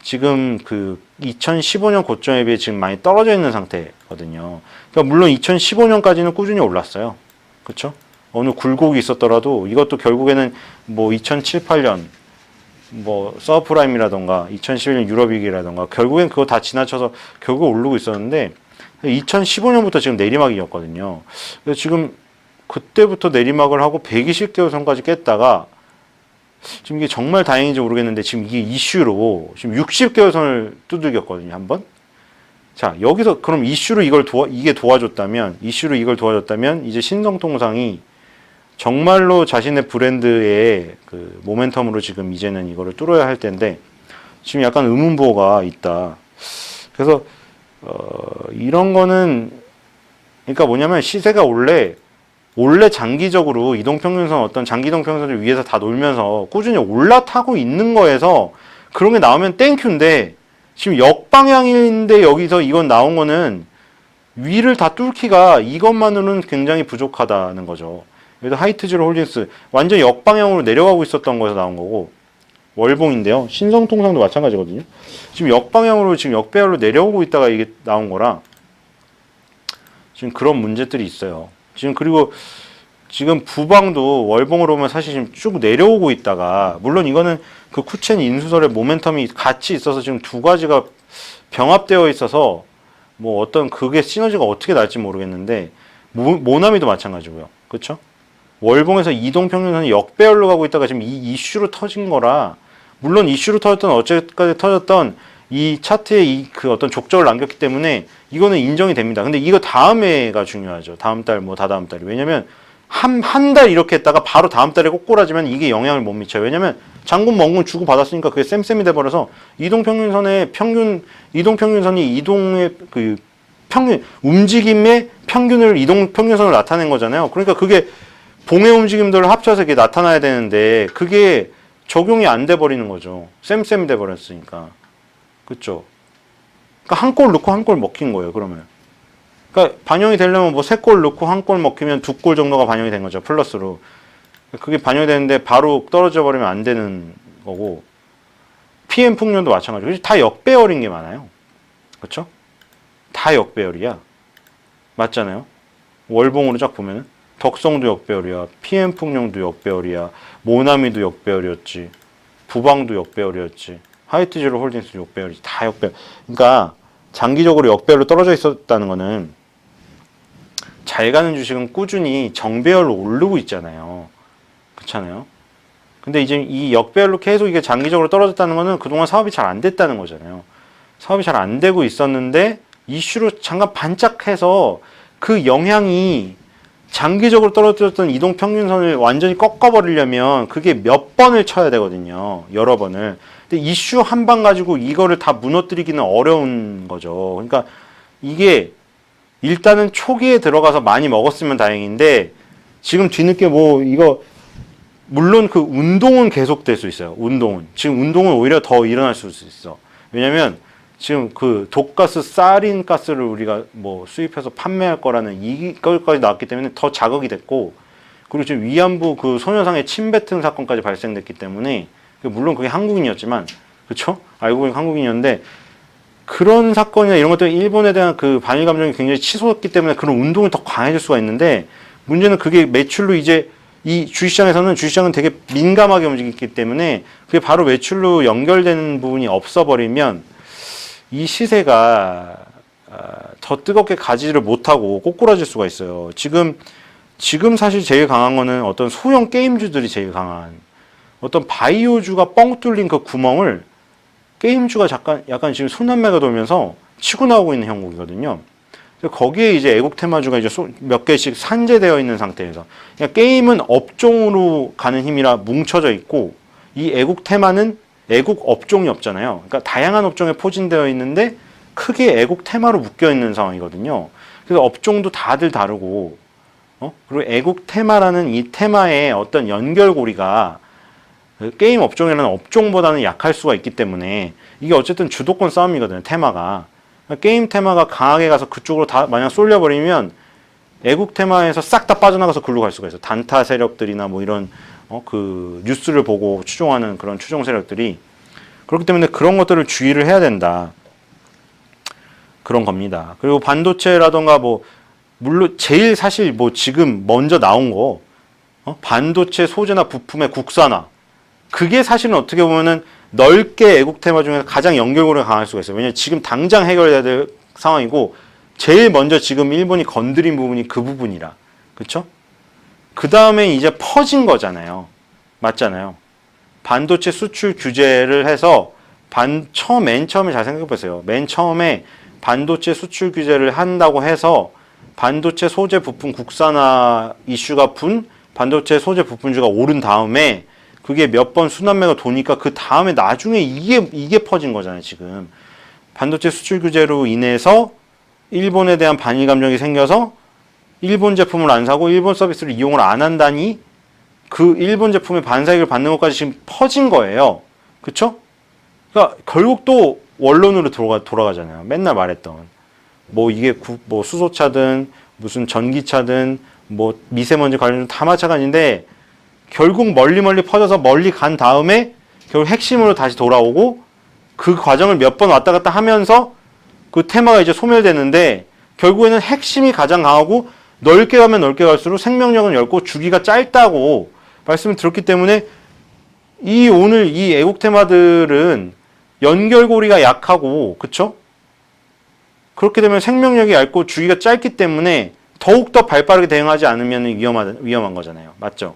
지금 그 2015년 고점에 비해 지금 많이 떨어져 있는 상태거든요. 그러니까 물론 2015년까지는 꾸준히 올랐어요. 그렇죠? 어느 굴곡이 있었더라도 이것도 결국에는 뭐 2007, 8년 뭐 서프라임이라던가 2011년 유럽 위기라던가 결국엔 그거 다 지나쳐서 결국 오르고 있었는데 2015년부터 지금 내리막이었거든요. 그래서 지금 그때부터 내리막을 하고 120개월 선까지 깼다가 지금 이게 정말 다행인지 모르겠는데 지금 이게 이슈로 지금 60개월 선을 두들겼거든요, 한번. 자, 여기서 그럼 이슈로 이게 도와줬다면 이제 신성통상이 정말로 자신의 브랜드의 그 모멘텀으로 지금 이제는 이거를 뚫어야 할 텐데 지금 약간 의문부호가 있다. 그래서 이런 거는 그러니까 뭐냐면 시세가 원래 장기적으로 이동평균선 어떤 장기 이동평균선을 위해서 다 놀면서 꾸준히 올라타고 있는 거에서 그런 게 나오면 땡큐인데 지금 역방향인데 여기서 이건 나온 거는 위를 다 뚫기가 이것만으로는 굉장히 부족하다는 거죠. 그래서 하이트지로 홀딩스 완전 역방향으로 내려가고 있었던 거에서 나온 거고 월봉인데요. 신성통상도 마찬가지거든요. 지금 역방향으로 지금 역배열로 내려오고 있다가 이게 나온 거라 지금 그런 문제들이 있어요. 지금 그리고 지금 부방도 월봉으로 보면 사실 지금 쭉 내려오고 있다가 물론 이거는 그 쿠첸 인수설의 모멘텀이 같이 있어서 지금 두 가지가 병합되어 있어서 뭐 어떤 그게 시너지가 어떻게 날지 모르겠는데 모나미도 마찬가지고요. 그렇죠? 월봉에서 이동평균선이 역배열로 가고 있다가 지금 이 이슈로 터진 거라 물론 이슈로 터졌던 어제까지 터졌던 이 차트에 그 어떤 족적을 남겼기 때문에 이거는 인정이 됩니다. 근데 이거 다음에가 중요하죠. 다음 달, 뭐 다다음 달이. 왜냐면 한 달 이렇게 했다가 바로 다음 달에 꼬꾸라지면 이게 영향을 못 미쳐요. 왜냐면 장군 멍군 주고 받았으니까 그게 쌤쌤이 돼버려서 이동평균선이 이동의 그 평균, 움직임의 평균을 이동평균선을 나타낸 거잖아요. 그러니까 그게 봉의 움직임들을 합쳐서 이게 나타나야 되는데 그게 적용이 안 돼버리는 거죠. 쌤쌤이 돼버렸으니까. 그쵸? 그러니까 한 골 넣고 한 골 먹힌 거예요, 그러면. 그러니까 반영이 되려면 뭐 3골 넣고 한 골 먹히면 2골 정도가 반영이 된 거죠. 플러스로. 그게 반영이 되는데 바로 떨어져 버리면 안 되는 거고. PM 풍년도 마찬가지고. 다 역배열인 게 많아요. 그렇죠? 다 역배열이야. 맞잖아요. 월봉으로 쫙 보면은 덕성도 역배열이야. PM 풍년도 역배열이야. 모나미도 역배열이었지. 부방도 역배열이었지. 하이트제로 홀딩스도 역배열이지. 다 역배열. 그러니까 장기적으로 역배열로 떨어져 있었다는 거는 잘 가는 주식은 꾸준히 정배열로 오르고 있잖아요. 그렇잖아요. 근데 이제 이 역배열로 계속 이게 장기적으로 떨어졌다는 거는 그동안 사업이 잘 안 됐다는 거잖아요. 사업이 잘 안 되고 있었는데 이슈로 잠깐 반짝해서 그 영향이 장기적으로 떨어졌던 이동평균선을 완전히 꺾어버리려면 그게 몇 번을 쳐야 되거든요. 여러 번을. 근데 이슈 한 방 가지고 이거를 다 무너뜨리기는 어려운 거죠. 그러니까 이게 일단은 초기에 들어가서 많이 먹었으면 다행인데 지금 뒤늦게 뭐 이거 물론 그 운동은 계속될 수 있어요. 운동은. 지금 운동은 오히려 더 일어날 수 있어. 왜냐면 지금 그 독가스, 사린 가스를 우리가 뭐 수입해서 판매할 거라는 이걸까지 나왔기 때문에 더 자극이 됐고, 그리고 지금 위안부 그 소녀상의 침뱉은 사건까지 발생됐기 때문에, 물론 그게 한국인이었지만, 그쵸? 알고 보니 한국인이었는데, 그런 사건이나 이런 것들 일본에 대한 그 반일 감정이 굉장히 치솟았기 때문에 그런 운동이 더 강해질 수가 있는데, 문제는 그게 매출로 이제 이 주식시장은 되게 민감하게 움직이기 때문에 그게 바로 매출로 연결되는 부분이 없어버리면 이 시세가 더 뜨겁게 가지를 못하고 꼬꾸라질 수가 있어요. 지금 사실 제일 강한 거는 어떤 소형 게임주들이 제일 강한, 어떤 바이오주가 뻥 뚫린 그 구멍을 게임주가 약간 지금 순환매가 돌면서 치고 나오고 있는 형국이거든요. 거기에 이제 애국 테마주가 이제 몇 개씩 산재되어 있는 상태에서, 그러니까 게임은 업종으로 가는 힘이라 뭉쳐져 있고, 이 애국 테마는 애국 업종이 없잖아요. 그러니까 다양한 업종에 포진되어 있는데 크게 애국 테마로 묶여 있는 상황이거든요. 그래서 업종도 다들 다르고, 그리고 애국 테마라는 이 테마의 어떤 연결고리가 게임 업종이라는 업종보다는 약할 수가 있기 때문에 이게 어쨌든 주도권 싸움이거든요. 테마가. 게임 테마가 강하게 가서 그쪽으로 다 만약 쏠려버리면 애국 테마에서 싹 다 빠져나가서 글로 갈 수가 있어요. 단타 세력들이나 뭐 이런 그 뉴스를 보고 추종하는 그런 추종 세력들이. 그렇기 때문에 그런 것들을 주의를 해야 된다. 그런 겁니다. 그리고 반도체라던가 뭐 물론 제일 사실 뭐 지금 먼저 나온 거 반도체 소재나 부품의 국산화, 그게 사실은 어떻게 보면은 넓게 애국 테마 중에서 가장 연결고리가 강할 수가 있어요. 왜냐면 지금 당장 해결해야 될 상황이고 제일 먼저 지금 일본이 건드린 부분이 그 부분이라. 그쵸? 그 다음에 이제 퍼진 거잖아요. 맞잖아요. 반도체 수출 규제를 해서 맨 처음에 잘 생각해 보세요. 맨 처음에 반도체 수출 규제를 한다고 해서 반도체 소재 부품 국산화 이슈가 분 반도체 소재 부품주가 오른 다음에 그게 몇 번 순환매가 도니까 그 다음에 나중에 이게 퍼진 거잖아요, 지금. 반도체 수출 규제로 인해서 일본에 대한 반일 감정이 생겨서 일본 제품을 안 사고 일본 서비스를 이용을 안 한다니 그 일본 제품의 반사익을 받는 것까지 지금 퍼진 거예요. 그쵸? 그러니까 결국 또 원론으로 돌아가잖아요. 맨날 말했던. 뭐 이게 뭐 수소차든 무슨 전기차든 뭐 미세먼지 관련 다 마찬가지인데 결국 멀리 퍼져서 멀리 간 다음에 결국 핵심으로 다시 돌아오고 그 과정을 몇 번 왔다 갔다 하면서 그 테마가 이제 소멸되는데 결국에는 핵심이 가장 강하고 넓게 가면 넓게 갈수록 생명력은 얇고 주기가 짧다고 말씀을 드렸기 때문에 오늘 이 애국 테마들은 연결고리가 약하고, 그쵸? 그렇게 되면 생명력이 얇고 주기가 짧기 때문에 더욱더 발빠르게 대응하지 않으면 위험한 거잖아요. 맞죠?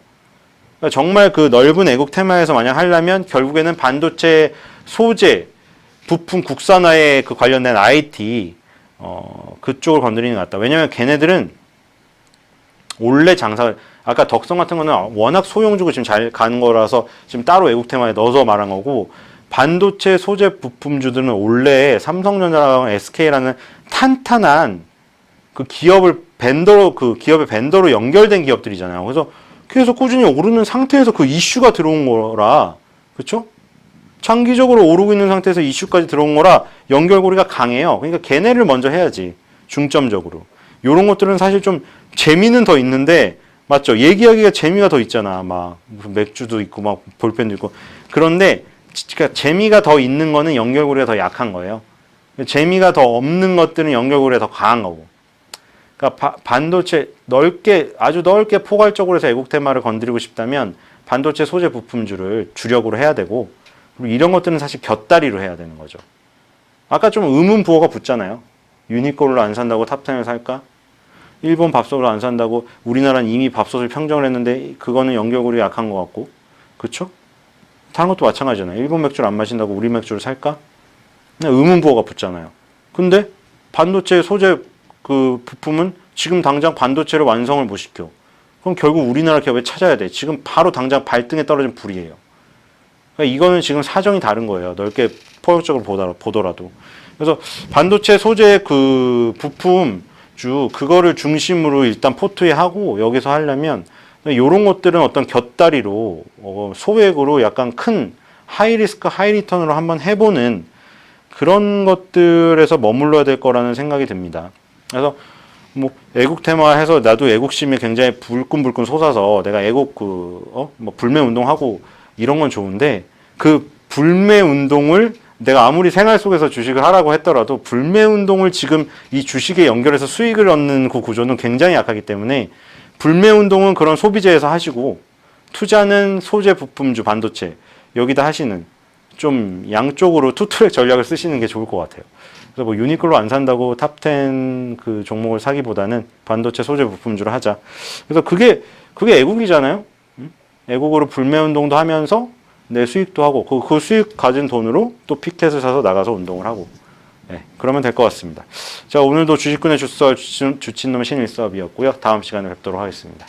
그러니까 정말 그 넓은 애국 테마에서 만약 하려면 결국에는 반도체 소재, 부품 국산화에 그 관련된 IT, 그쪽을 건드리는 것 같다. 왜냐면 걔네들은 원래 아까 덕성 같은 거는 워낙 소형주고 지금 잘 가는 거라서 지금 따로 애국 테마에 넣어서 말한 거고, 반도체 소재 부품주들은 원래 삼성전자랑 SK라는 탄탄한 그 기업을 벤더로, 그 기업의 벤더로 연결된 기업들이잖아요. 그래서 계속 꾸준히 오르는 상태에서 그 이슈가 들어온 거라, 그쵸? 장기적으로 오르고 있는 상태에서 이슈까지 들어온 거라 연결고리가 강해요. 그러니까 걔네를 먼저 해야지, 중점적으로. 요런 것들은 사실 좀 재미는 더 있는데, 맞죠? 얘기하기가 재미가 더 있잖아. 막 무슨 맥주도 있고 막 볼펜도 있고. 그런데 그러니까 재미가 더 있는 거는 연결고리가 더 약한 거예요. 재미가 더 없는 것들은 연결고리가 더 강한 거고. 그러니까 반도체 넓게, 아주 넓게 포괄적으로 해서 애국 테마를 건드리고 싶다면 반도체 소재 부품주를 주력으로 해야 되고, 그리고 이런 것들은 사실 곁다리로 해야 되는 거죠. 아까 좀 의문부호가 붙잖아요. 유니콜로 안 산다고 탑10을 살까? 일본 밥솥을 안 산다고 우리나라는 이미 밥솥을 평정을 했는데 그거는 연결고리 약한 것 같고, 그쵸? 다른 것도 마찬가지잖아요. 일본 맥주를 안 마신다고 우리 맥주를 살까? 의문부호가 붙잖아요. 근데 반도체 소재 그 부품은 지금 당장 반도체를 완성을 못 시켜. 그럼 결국 우리나라 기업에 찾아야 돼. 지금 바로 당장 발등에 떨어진 불이에요. 그러니까 이거는 지금 사정이 다른 거예요. 넓게 포괄적으로 보더라도. 그래서 반도체 소재 그 부품주, 그거를 중심으로 일단 포트에 하고 여기서 하려면 이런 것들은 어떤 곁다리로 소액으로 약간 큰 하이리스크 하이리턴으로 한번 해보는 그런 것들에서 머물러야 될 거라는 생각이 듭니다. 그래서 뭐 애국 테마 해서 나도 애국심이 굉장히 불끈불끈 솟아서 내가 애국 뭐 불매 운동하고 이런 건 좋은데, 그 불매 운동을 내가 아무리 생활 속에서 주식을 하라고 했더라도 불매 운동을 지금 이 주식에 연결해서 수익을 얻는 그 구조는 굉장히 약하기 때문에, 불매 운동은 그런 소비재에서 하시고 투자는 소재 부품주 반도체 여기다 하시는, 좀 양쪽으로 투트랙 전략을 쓰시는 게 좋을 것 같아요. 그래서 뭐 유니클로 안 산다고 탑10 그 종목을 사기보다는 반도체 소재 부품주로 하자. 그래서 그게 애국이잖아요. 애국으로 불매 운동도 하면서 내 수익도 하고, 그 수익 가진 돈으로 또 피켓을 사서 나가서 운동을 하고, 네, 그러면 될 것 같습니다. 자, 오늘도 주식꾼의 주썰 주친놈 신일섭이었고요. 다음 시간에 뵙도록 하겠습니다.